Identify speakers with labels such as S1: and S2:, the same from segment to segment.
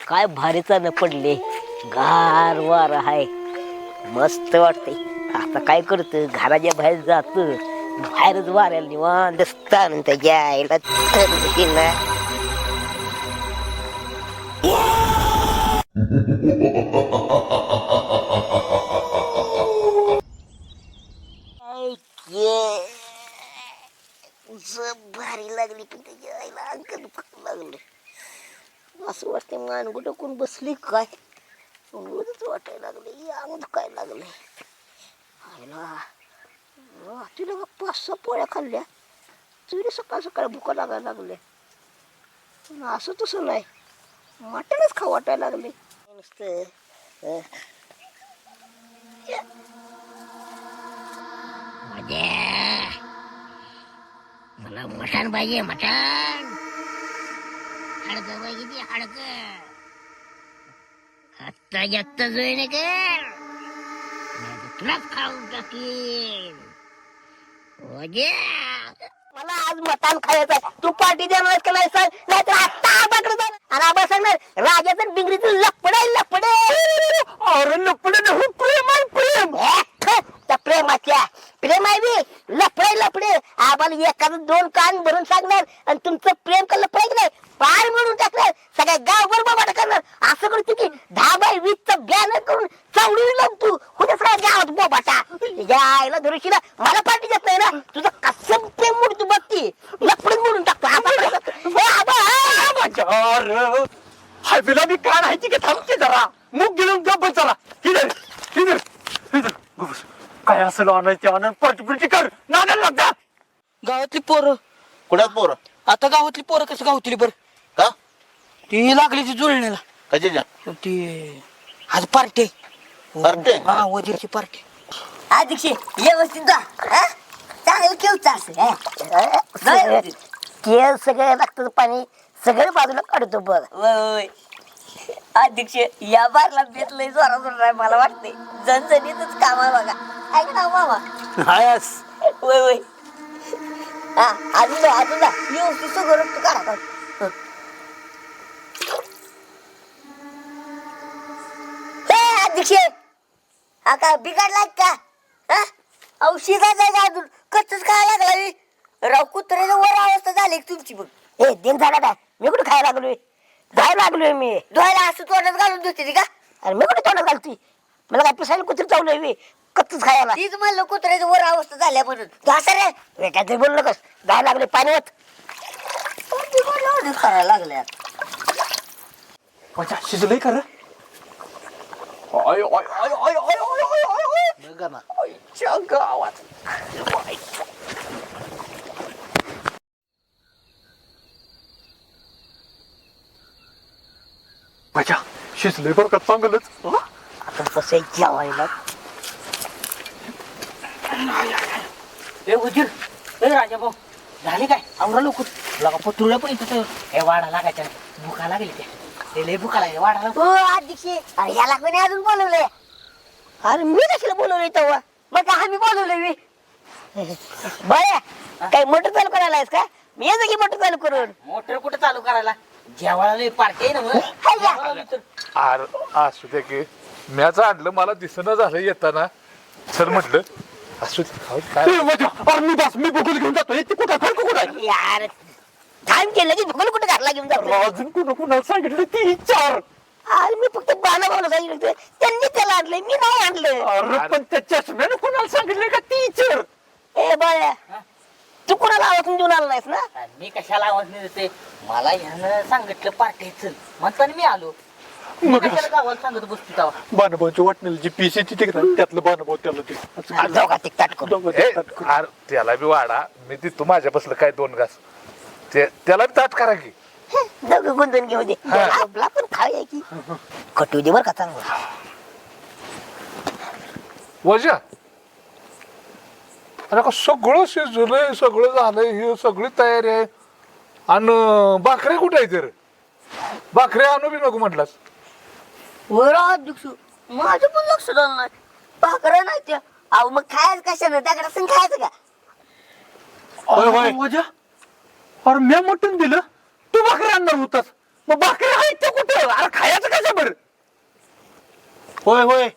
S1: काय भारीचा न पडले, गार वार आहे, मस्त वाटते. आता काय करत, घराच्या बाहेर जात, बाहेरच वाऱ्याला निवांत स्थान त्याच्या आईला ना. भारी लागली पण त्याच्या आईला अंक दुखायला लागलं. असं वाटतं मान डोकून बसली काय, वाटायला लागले, अंग दुखायला लागले. आईला तिला 5-6 पोळ्या खाल्ल्या तरी सकाळ सकाळ भुका लागायला लागल्या. असं तसं नाही, मटणच खाऊ वाटायला लागले नुसतं. मला मटण पाहिजे, मटण. हाडकं पाहिजे, ती हाडकं. आत्ता जास्त जोईन कर, तुलाच खाऊन टाकीन. मला आज मटण खायचं, तू पार्टी देणार का नाही सांग, नाहीतर आत्ता आबाकडे जाणार आणि आबा सांगणार राजाचं डिंगरीचं लपडे लपडे. अरे लपडे नाही, प्रेम आहे प्रेम. त्या प्रेमाच्या प्रेम आहे बी लफडे लफडे. आम्हाला एखादं 2 कान भरून सांगणार आणि तुमचं प्रेम का लफडे नाही पार म्हणून टाकणार, सगळ्या गावभर बाबा करणार. असं करतो की 10x20 बॅनर करून चवडी लावतो, कुठे सगळ्या गावात बोबाटा. यायला धरुशीला मला पार्टी देत नाही ना, तुझं कसं प्रेम मोडतो बघती, लफडे मोडून टाकतो.
S2: हाय बिला मी कान आहे की थांबते जरा, मुख गिळून गप्प जरा. हिदर हिदर हिदर बस. काय असं आणायचे आनंद पटपटी कर नाना लागता.
S3: गावातली पोरं
S4: कुणात पोर
S3: आता गावातली पोरं कसं गावतली बर
S4: का
S3: ती लागली ती जुळण्याला.
S4: कशाच्या
S3: ती आज पार्टी
S4: पार्टी?
S3: हा वजीरची पार्टी.
S1: अध्यक्ष व्यवस्थित जा, चांगलं केवचं असं केळ सगळं लागतं, पाणी सगळं बाजूला काढतो बघ. अध्यक्ष या बारला बेत लय जोरा जोर आहे, मला वाटते जनजनीतच काम आहे बघा. ऐक ना मामा.
S2: हायस
S1: वय वय हा अजून जा व्यवस्थित सगळं रक्त काढा. अध्यक्ष हा का बिघडला का? औषधा जायचं अजून कच्चच खायला लागला. राव कुत्र्याचं वर अवस्था झाली तुमची बघ. हे दिन झाला का, मी कुठे खायला लागलोय, धुवायला लागलोय मी. धुवायला असं तोंडात घालून धुते का? अरे मी कुठे तोंडात घालतोय, मला काय पिसायला कुत्री चावलंय मी कच्चच खायला. तीच म्हणलं कुत्र्याचं वर अवस्था झाल्या म्हणून. तू असं रे काहीतरी बोललो कस, जायला लागले पाण्यात करायला लागल्या.
S2: माझ्या शिजलंय का रे? आईच्या गावात माझ्या शिजलंय बरं का चांगलंच.
S1: आपण कसं जेवायला.
S3: वजीर राजा भाऊ झाले काय आवरा लवकर. लगा पत्रुल्या पण इथं हे वाढा लागायच्या भुका लागली त्या लय भुका लागली वाढायला.
S1: हो अध्यक्ष, अरे याला कोणी अजून बोलवलंय? अरे मी कशाला बोलवलंय तेव्हा, मग आम्ही बोलवलंय मी. बरं काही मोटर चालू करायला आहेस का? मी येतो की मोटर चालू करून.
S3: मोटर कुठे चालू करायला, जेवायला लय पार्टी आहे ना मग.
S5: असू दे की, म्याच आणलं, मला दिसणं झालं येताना. सर म्हटलं असू दे काय.
S2: मी बघून घेऊन जातो. ते कुठं खडक कुठं आहे?
S1: यार टाइम केलं की भगवान कुठे घातला घेऊन जातो.
S2: अजून कुणाला सांगितलं ती 4.
S1: अरे मी फक्त बाणा भाऊला सांगितलं होतं, त्यांनी त्याला आणलंय, मी नाही आणलं.
S2: अरे पण त्या चष्म्याने कुणाला सांगितलं का ती 4?
S1: ए बाळ्या, तू कोणाला आवाज देऊन आला नाहीस ना?
S3: मी कशाला आवाज नाही देते, मला ह्यानं सांगितलं पार्टी चल म्हणताना मी आलो.
S2: मग
S3: कशाला गावाला सांगत बसतो तेव्हा.
S2: बाणभाऊच्या वाटणीला जी पीस येते ते त्यातलं बाणभाऊ त्याला ते
S1: जाऊ का तिकटाट करून.
S2: दोघं
S5: ए,
S2: ताट करून.
S5: अरे त्याला बी वाढा, मी देतो माझ्या बसलं काय 2 घास. त्याला बी ताट करा की.
S1: दोघं गुंतून घेऊ दे, आपला पण खाऊया की. कटू दे बरं का चांगलं.
S5: वजा अरे का सगळं शिजलंय, सगळं झालंय, हे सगळी तयारी आहे. आणि भाकऱ्या कुठे आहे तर? भाकऱ्या आणू बी नको म्हटलास.
S1: अध्यक्ष माझं पण लक्ष झालं नाही, भाकऱ्या नाही त्या. अहो मग खायचं कशानं, त्याकडे संग खायचं का?
S2: अरे माझ्या, अरे मी मटण दिलं, तू भाकरी आणणार होतास. मग भाकरी आहे ते कुठं? अरे खायचं कसं बरं?
S4: होय होय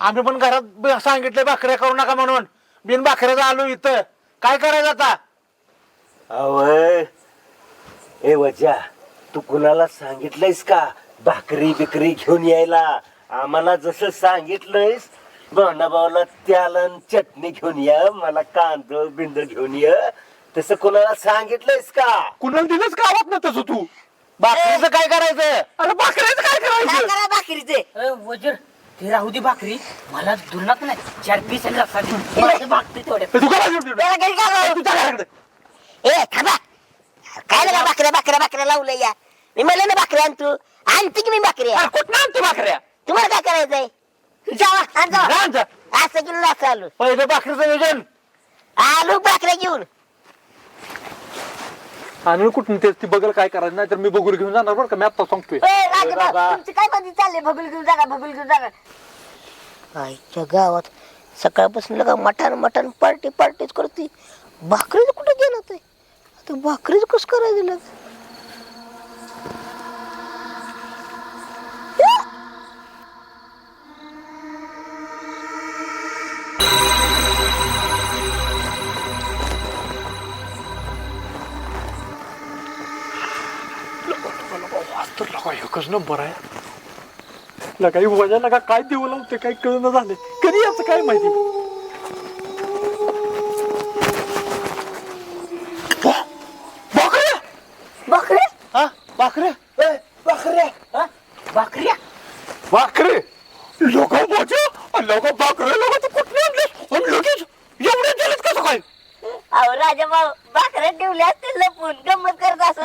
S4: आम्ही पण घरात सांगितलं भाकऱ्या करू नका म्हणून. बिन भाकऱ्याचा आलो इथं. काय करायचं आता?
S6: अवय ए वजा, तू कुणाला सांगितलंयस का भाकरी बिकरी घेऊन यायला? आम्हाला जसं सांगितलंयस भाऊला त्याल अन चटणी घेऊन ये, मला कांद बिंद घेऊन ये, तसं कुणाला सांगितलंयस का?
S2: कुणाला दिलंच गावात ना तसं तू?
S4: भाकरीचं काय करायचं?
S2: अरे भाकऱ्याचं काय
S1: काय
S2: करायचं?
S1: करा भाकरीचे
S3: वजीर ते राहू दे भाकरी, मला दुर्नात नाही 4 पीस आणि रस्सा दे. मला ते भाकरी तेवढे.
S2: तू काय जेवढं?
S1: त्याला घरी का लावलं?
S2: तुझ्या घराकडे.
S1: ए थांबा, काय लगा भाकऱ्या भाकऱ्या भाकऱ्या लावलं या? मी म्हणलं ना भाकऱ्या आण तू, आणते की मी भाकऱ्या.
S2: अरे कुठं आणते भाकऱ्या?
S1: तुम्हाला काय करायचंय? जावा आण जावा.
S2: राहून जा.
S1: असं केलं असं आलो
S4: पहिलं भाकरीचं नियोजन.
S1: आलो भाकऱ्या घेऊन.
S2: आणि कुठून तेच ती बघल काय करायचं, नाही तर मी बघून घेऊन जाणार बरं का. मी आता सांगतोय.
S1: ए राजेभाऊ,
S4: बाबा.
S1: तुमचं काय मध्ये चाललंय? भगुल घेऊन जागा, भगुल घेऊन जागा. आईच्या गावात सकाळपासून लगा मटण मटण पार्टी पार्टीच करते. भाकरीच कुठे गेलं ते? आता भाकरीच कस करायचं लग?
S2: तर लगा एकच नंबर आहे. लगा वजा लगा काय देऊ लावते काय कळणं झाले. कधी याचं काय माहिती. भाकऱ्या
S1: भाकरी
S4: हा भाकऱ्या
S3: भाकऱ्या
S2: भाकरे लोक वजा लोक भाकरे लोक तू कुठे आणले आणि लगेच एवढे दिलेत कसं काय?
S1: अहो राजाभाऊ, भाकऱ्या ठेवल्या असतील लपून, गंमत करत असं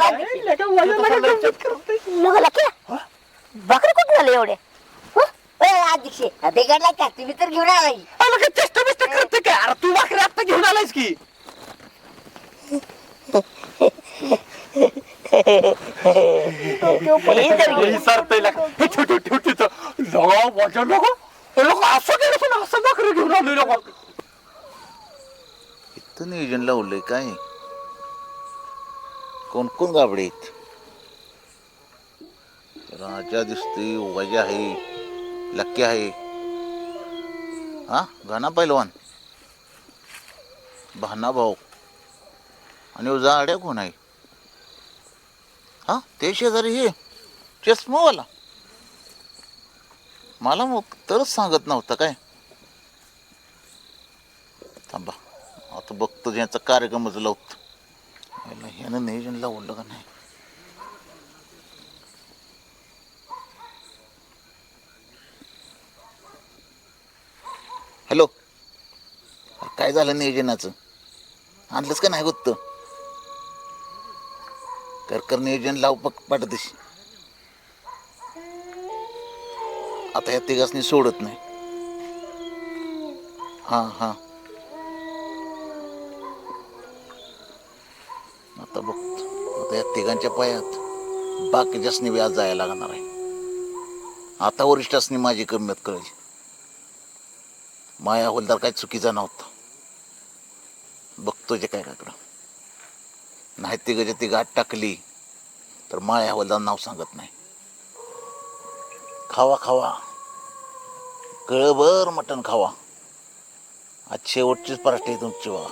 S1: भाकरी कुठून आले एवढे? अध्यक्ष बिघडला का? तुम्ही तर घेऊन आला की.
S2: अरे चेष्टा बिष्टा करते काय? अरे तू भाकरी आता घेऊन आलायस की. हे सरतय लगा. हे ठेव ठेव तिथं. लगा वजा लगा हे लोक असं केलं पण असं भाकरी घेऊन आलोय लगा.
S4: इथं नियोजन लावलंय काय? कोण कोण गाबडे आहेत? राजा दिसतोय, वजा आहे, लक्की आहे, हा घना पैलवान, भाना भाऊ आणि उजा आड्या कोण आहे? हा ते शेजारी हे चष्मावाला. मला मग तरच सांगत नव्हतं काय? थांबा आता बघतो ज्यांचा कार्यक्रमच लावतो. ह्यानं नियोजन लावलं का नाही? हॅलो, काय झालं नियोजनाचं? आणलंच का नाही गोत्त? कर नियोजन लाव पाठदिशी. आता या तिघांनी सोडत नाही. हां हां आता बघतो. आता या तिघांच्या पायात बाकीच्यासनी व्याज जायला लागणार आहे. आता वरिष्ठासनी माझी किंमत कळेल. माया हवलदार काय चुकीचा नव्हता. बघतो जे काय काकडं नाही. तिघाच्या ती गाठ टाकली तर माया हवलदार नाव सांगत नाही. खावा खावा, कळभर मटण खावा. आज शेवटचीच पार्टी आहे तुमची. वा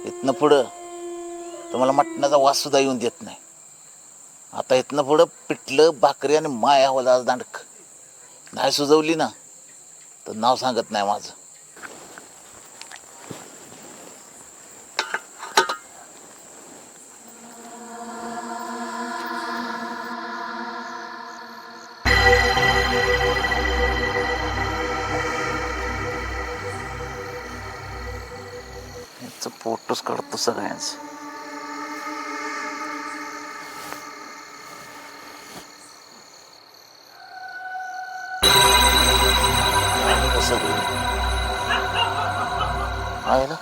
S4: इथनं पुढं तुम्हाला मटणाचा वास सुद्धा येऊन देत नाही. आता इथनं पुढं पिठलं भाकरी आणि माया हवलदार दांडक नाही सुजवली ना तर नाव सांगत नाही माझं. याचं फोटोच काढतो सगळ्यांचं. आयला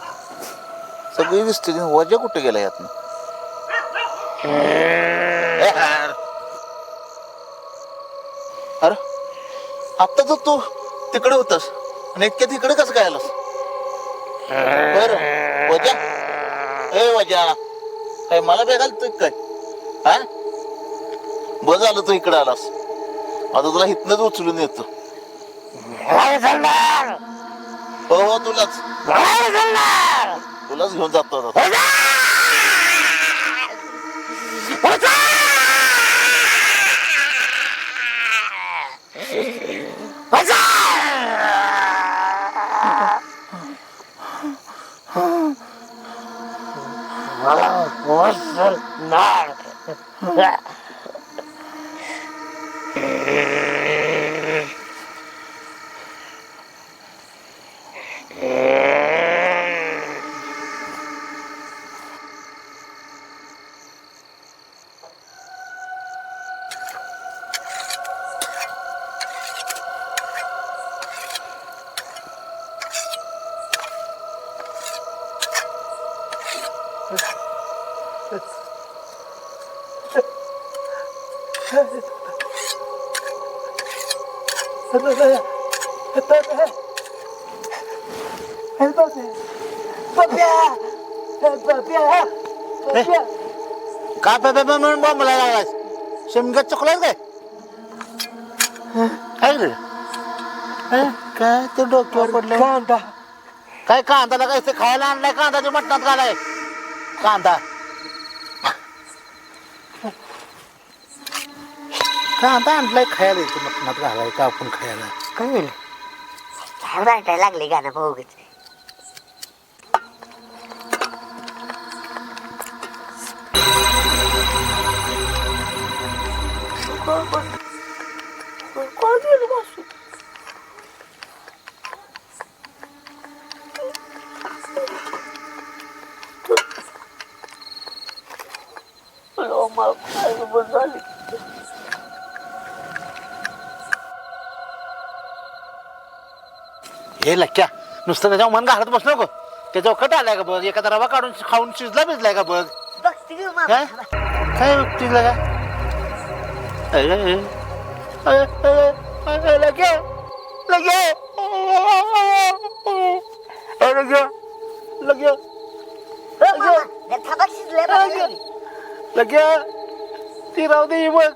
S4: सगळी दिसते. वजा कुठे गेला यातनं? अरे आता तर तू तिकडे होतास आणि इतक्या तिकडे कसं काय आलास? बर वजा, ए वजा काय मला बेघालतोय काय? हा बस झालं तू इकडे आलास. आता तुला इथनच उचलून येतो. हो तुलाच घेऊन जातो आता. काय पेपे म्हणून बॉम्बला लागलास? शिमग्यात चुकलास काय? काय रे? काय ते डोक्यावर पडलं? कांदा. काय कांदा काय ते खायला आणलाय? कांदा मटणात घालाय कांदा. कांदा आणलाय खायला इथे मटणात घालाय का आपण खायला?
S1: काय झालं? काय वाटायला लागले गाणं भाऊगच.
S4: हे लक्क्या नुसतं त्याच्यावर मन घालत बसलो नको. त्याच्यावर कट आलाय का बघ. एखादा रवा काढून खाऊन शिजला भिजलाय का बघ.
S1: बघते की मामा.
S4: काय काय बघतीस का?
S1: थांबा शिजले बघ.
S4: लग्या ती राहू दे बघ.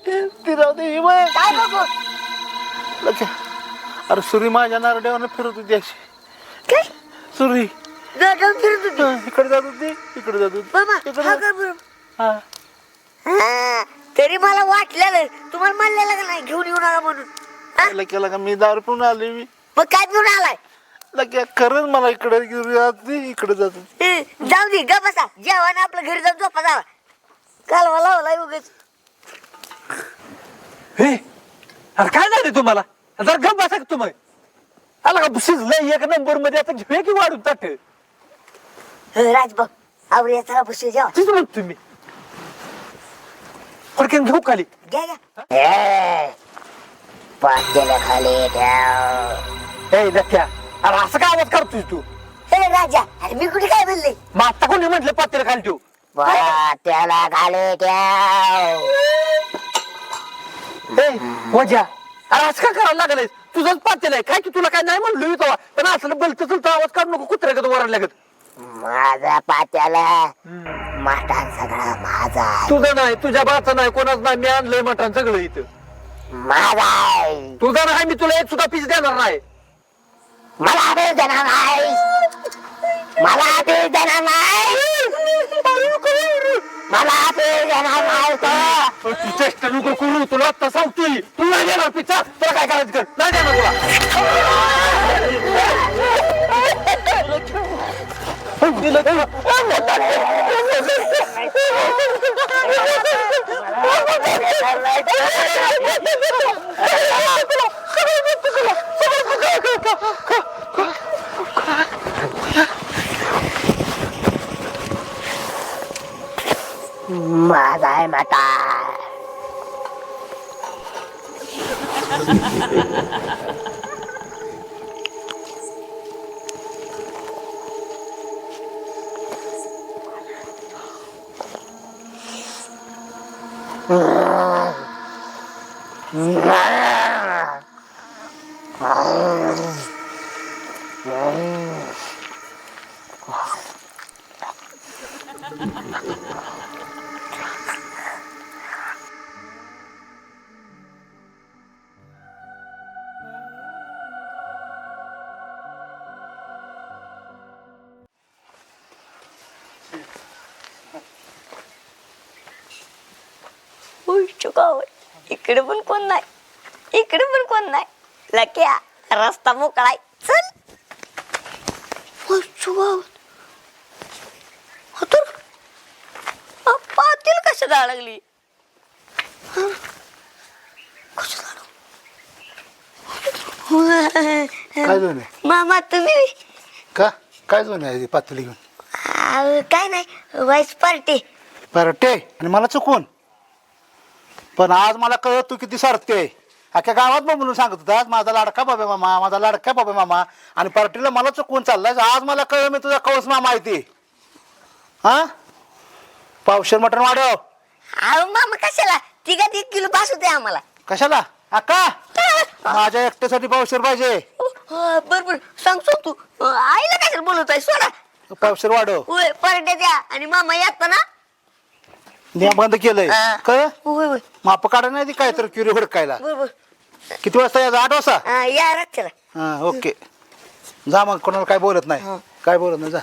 S4: ती राहू दे बघ.
S1: काय बघू?
S4: लग्या अरे सुरी माझ्या नारड्यावर फिरत होती अशी.
S1: काय?
S4: सुरी
S1: जाऊन फिरत होती.
S4: इकडे जात होती इकडे जात होती.
S1: मामा
S4: इकडे
S1: हा
S4: जात-
S1: कर बरं.
S4: हा.
S1: हा, तरी मला वाटलेलं तुम्हाला म्हणलेलं का नाही घेऊन येऊ नका म्हणून. हा?
S4: लग्याला का मी दारू पिऊन आली मी.
S1: मग काय घेऊन आलाय?
S4: लग्या खरंच मला इकडे जाते इकडे जात होती.
S1: जाऊ दे ग बसा. जेवण आपलं घरी जाऊन झोपा जावा. कालवा लावलाय उगाच.
S2: हे अरे काय झालं तुम्हाला? जर गप बसा तुम्ही. आला का शिजलंय एक नंबर मध्ये. आता घेऊया की वाढून ताट.
S1: राज बघ आवडी चला बसूया जेवा.
S2: तीच मग तुम्ही फडक्यान घेऊ खाली.
S1: घ्या घ्या. पातेला खाली ठेव.
S2: ए लक्या अरे असं काय आवाज करतोय तू?
S1: हे राजा अरे मी कुठे काय म्हणले?
S2: मग आता कोणी म्हटलं पातेला खाली ठेवू?
S1: पातेला खाली ठेव.
S2: ए वजा अरे असं काय करायला लागलाय? तुझंच पातेला आहे काय की तुला काय नाही म्हणलो मी तेव्हा. पण असलं बोलतं चलतं आवाज काढू नको. कुत्र्यागत वरायला लागत.
S1: माझा पात्याला मटण सगळं माझा.
S2: तुझं नाही तुझ्या बाचं नाही कोणाच नाही. मी आणलंय मटण सगळं इथं.
S1: माझा
S2: तुझं नाही. मी तुला एक सुद्धा पीस देणार नाही.
S1: मला आदेश देणार नाही. मला आदेश देणार नाही. मला आदेश देणार नाही तो.
S2: तू चेष्टा नको करू. तुला आता सांगतोय तू नाही देणार पिझ्झा. तुला काय करायचं कर. नाही देणार
S1: माझा आहे मटण. इकडे पण कोण नाही, इकडे पण कोण नाही. लक्या रस्ता मोकळाय, चल. पातील कशा जाळ लागली.
S7: काय जोन आहे
S1: मामा तुम्ही
S7: का काय जोन आहे पातळी घेऊन
S1: काय नाही वाईस पार्टी.
S7: पार्टे आणि मला चुकून पण आज मला कळत तू किती सारते अख्ख्या गावात म्हणून सांगत होता माझा लाडका बाबा मामा माझा लाडका बाबा मामा आणि पार्टीला मला चुकून चाललाय आज मला कळलं मी तुझा कौस मामा आहे ते हा पावशेर मटण वाढव.
S1: अहो मामा कशाला 3 किलो पास होते आम्हाला.
S7: कशाला अक्का माझ्या एकट्यासाठी पावशेर पाहिजे.
S1: बरोबर सांगतो तू आईला कशाला बोलत आहे सोडा.
S7: पावशेर वाढव.
S1: होय परड्या द्या आणि मामा येतो ना.
S7: नियम बंद केलंय
S1: हा.
S7: कळ
S1: होय होय
S7: माप काढा नाही ती काय तर क्युरी हुडकायला.
S1: बरोबर.
S7: किती वाजता यायचं 8 वाजता
S1: या रातच्याला.
S7: हा ओके जा मग कोणाला काय बोलत नाही काय बोलत नाही जा.